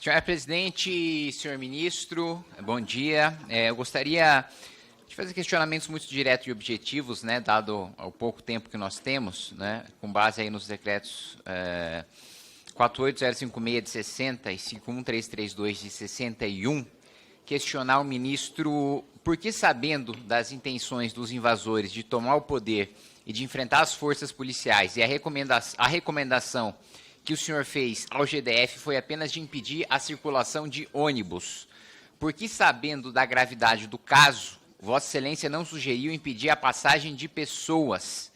Senhor presidente, senhor ministro, bom dia. Eu gostaria de fazer questionamentos muito diretos e objetivos, né, dado o pouco tempo que nós temos, né, com base aí nos decretos 48056 de 60 e 51332 de 61, questionar o ministro por que, sabendo das intenções dos invasores de tomar o poder e de enfrentar as forças policiais, e a recomendação que o senhor fez ao GDF foi apenas de impedir a circulação de ônibus. Por que, sabendo da gravidade do caso, Vossa Excelência não sugeriu impedir a passagem de pessoas?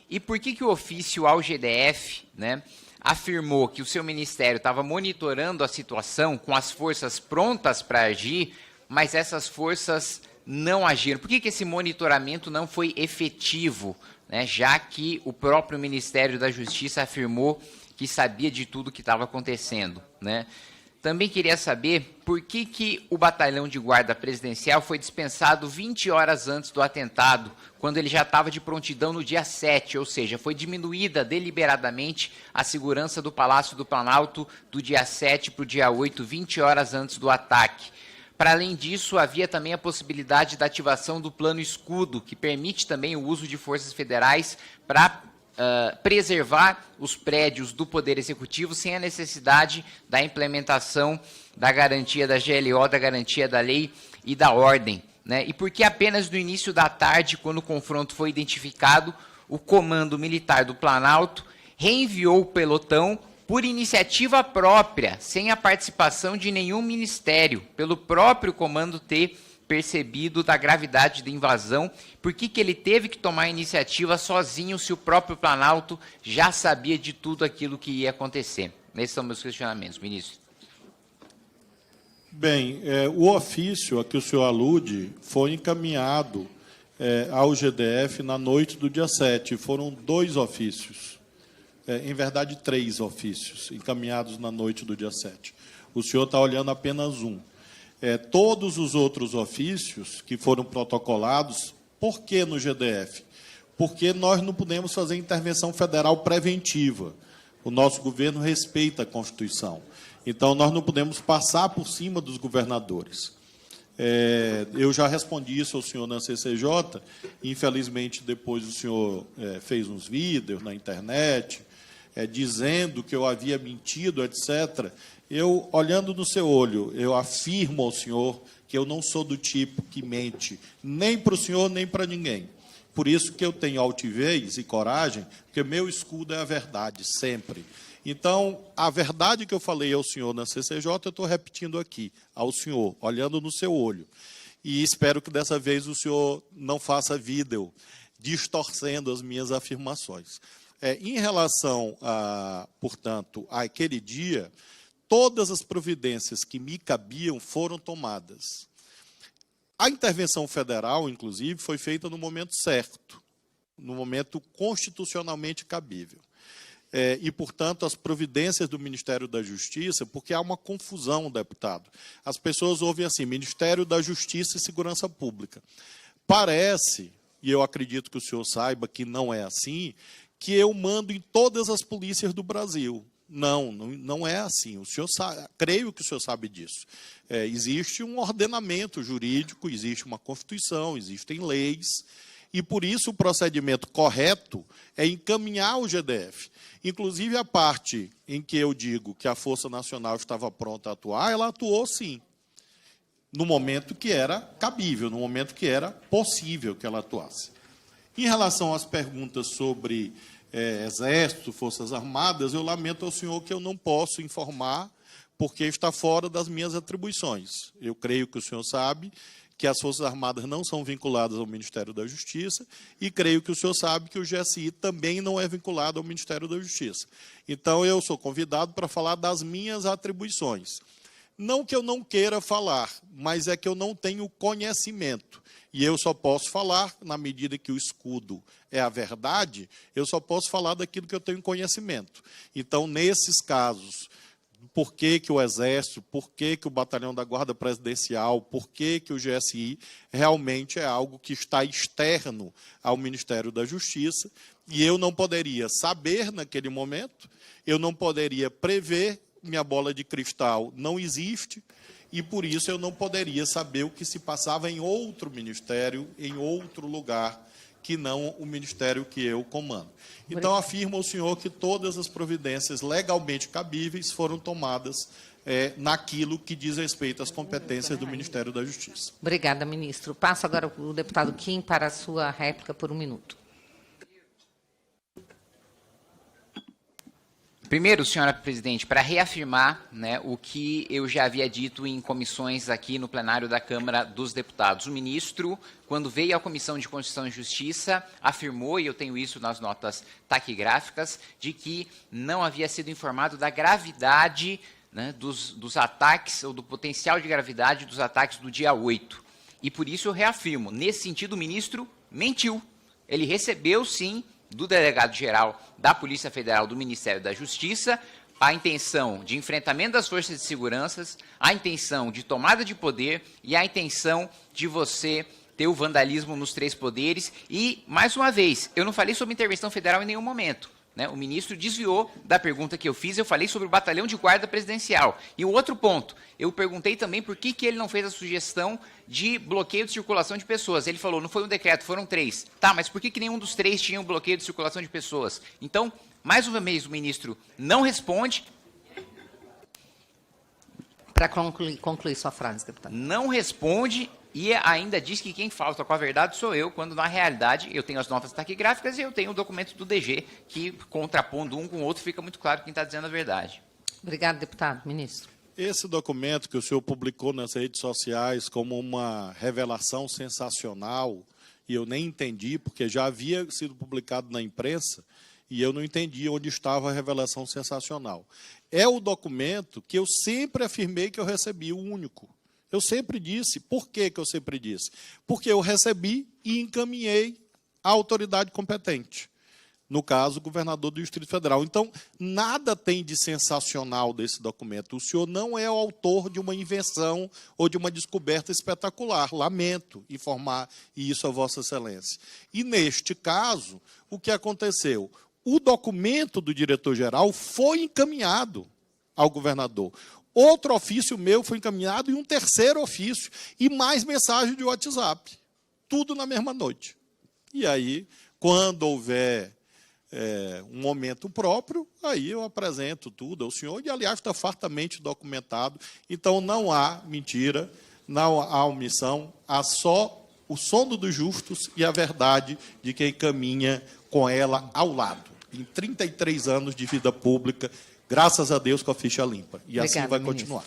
E por que o ofício ao GDF, né, afirmou que o seu ministério estava monitorando a situação com as forças prontas para agir, mas essas forças não agiram? Por que esse monitoramento não foi efetivo, né, já que o próprio Ministério da Justiça afirmou que sabia de tudo que estava acontecendo, né? Também queria saber por que o batalhão de guarda presidencial foi dispensado 20 horas antes do atentado, quando ele já estava de prontidão no dia 7, ou seja, foi diminuída deliberadamente a segurança do Palácio do Planalto do dia 7 para o dia 8, 20 horas antes do ataque. Para além disso, havia também a possibilidade da ativação do Plano Escudo, que permite também o uso de forças federais para preservar os prédios do Poder Executivo sem a necessidade da implementação da garantia da GLO, da garantia da lei e da ordem, né? E porque apenas no início da tarde, quando o confronto foi identificado, o Comando Militar do Planalto reenviou o pelotão por iniciativa própria, sem a participação de nenhum ministério, pelo próprio comando ter percebido da gravidade da invasão. Por que ele teve que tomar a iniciativa sozinho, se o próprio Planalto já sabia de tudo aquilo que ia acontecer? Esses são meus questionamentos, ministro. Bem, o ofício a que o senhor alude foi encaminhado ao GDF na noite do dia 7. Foram 2 ofícios, em verdade 3 ofícios, encaminhados na noite do dia 7. O senhor está olhando apenas um. Todos os outros ofícios que foram protocolados, por que no GDF? Porque nós não podemos fazer intervenção federal preventiva. O nosso governo respeita a Constituição. Então, nós não podemos passar por cima dos governadores. Eu já respondi isso ao senhor na CCJ, infelizmente, depois o senhor fez uns vídeos na internet, dizendo que eu havia mentido, etc., eu, olhando no seu olho, eu afirmo ao senhor que eu não sou do tipo que mente, nem para o senhor, nem para ninguém. Por isso que eu tenho altivez e coragem, porque meu escudo é a verdade, sempre. Então, a verdade que eu falei ao senhor na CCJ, eu estou repetindo aqui, ao senhor, olhando no seu olho. E espero que dessa vez o senhor não faça vídeo distorcendo as minhas afirmações. Em relação, portanto, àquele dia, todas as providências que me cabiam foram tomadas. A intervenção federal, inclusive, foi feita no momento certo, no momento constitucionalmente cabível. E, portanto, as providências do Ministério da Justiça, porque há uma confusão, deputado. As pessoas ouvem assim, Ministério da Justiça e Segurança Pública. Parece, e eu acredito que o senhor saiba que não é assim, que eu mando em todas as polícias do Brasil. Não é assim. O senhor sabe, creio que o senhor sabe disso. Existe um ordenamento jurídico, existe uma Constituição, existem leis, e, por isso, o procedimento correto é encaminhar o GDF. Inclusive, a parte em que eu digo que a Força Nacional estava pronta a atuar, ela atuou, sim, no momento que era cabível, no momento que era possível que ela atuasse. Em relação às perguntas sobre Exército, Forças Armadas, eu lamento ao senhor que eu não posso informar, porque está fora das minhas atribuições. Eu creio que o senhor sabe que as Forças Armadas não são vinculadas ao Ministério da Justiça, e creio que o senhor sabe que o GSI também não é vinculado ao Ministério da Justiça. Então, eu sou convidado para falar das minhas atribuições. Não que eu não queira falar, mas é que eu não tenho conhecimento. E eu só posso falar, na medida que o escudo é a verdade, eu só posso falar daquilo que eu tenho conhecimento. Então, nesses casos, por que o Exército, por que o Batalhão da Guarda Presidencial, por que o GSI, realmente é algo que está externo ao Ministério da Justiça, e eu não poderia saber naquele momento, eu não poderia prever, minha bola de cristal não existe, e por isso eu não poderia saber o que se passava em outro ministério, em outro lugar, que não o ministério que eu comando. Então, afirma o senhor que todas as providências legalmente cabíveis foram tomadas naquilo que diz respeito às competências do Ministério da Justiça. Obrigada, ministro. Passo agora o deputado Kim para a sua réplica por 1 minuto. Primeiro, senhora presidente, para reafirmar, né, o que eu já havia dito em comissões aqui no plenário da Câmara dos Deputados. O ministro, quando veio à Comissão de Constituição e Justiça, afirmou, e eu tenho isso nas notas taquigráficas, de que não havia sido informado da gravidade, né, dos ataques, ou do potencial de gravidade dos ataques do dia 8. E por isso eu reafirmo, nesse sentido o ministro mentiu. Ele recebeu, sim, do delegado-geral da Polícia Federal do Ministério da Justiça, a intenção de enfrentamento das forças de segurança, a intenção de tomada de poder e a intenção de você ter o vandalismo nos 3 poderes. E, mais uma vez, eu não falei sobre intervenção federal em nenhum momento, né? O ministro desviou da pergunta que eu fiz, eu falei sobre o batalhão de guarda presidencial. E o outro ponto, eu perguntei também por que ele não fez a sugestão de bloqueio de circulação de pessoas. Ele falou, não foi um decreto, foram 3. Tá, mas por que nenhum dos 3 tinha um bloqueio de circulação de pessoas? Então, mais uma vez, o ministro não responde. Para concluir sua frase, deputado. Não responde e ainda diz que quem falta com a verdade sou eu, quando na realidade eu tenho as notas taquigráficas e eu tenho o documento do DG, que contrapondo um com o outro fica muito claro quem está dizendo a verdade. Obrigado, deputado. Ministro. Esse documento que o senhor publicou nas redes sociais como uma revelação sensacional, e eu nem entendi, porque já havia sido publicado na imprensa, e eu não entendi onde estava a revelação sensacional. É o documento que eu sempre afirmei que eu recebi, o único. Eu sempre disse. Por que eu sempre disse? Porque eu recebi e encaminhei à autoridade competente. No caso, o governador do Distrito Federal. Então, nada tem de sensacional desse documento. O senhor não é o autor de uma invenção ou de uma descoberta espetacular. Lamento informar isso a Vossa Excelência. E, neste caso, o que aconteceu? O documento do diretor-geral foi encaminhado ao governador. Outro ofício meu foi encaminhado e um terceiro ofício. E mais mensagem de WhatsApp. Tudo na mesma noite. E aí, quando houver um momento próprio, aí eu apresento tudo ao senhor. E, aliás, está fartamente documentado. Então, não há mentira, não há omissão. Há só o sono dos justos e a verdade de quem caminha com ela ao lado. Em 33 anos de vida pública, graças a Deus, com a ficha limpa. E assim vai continuar.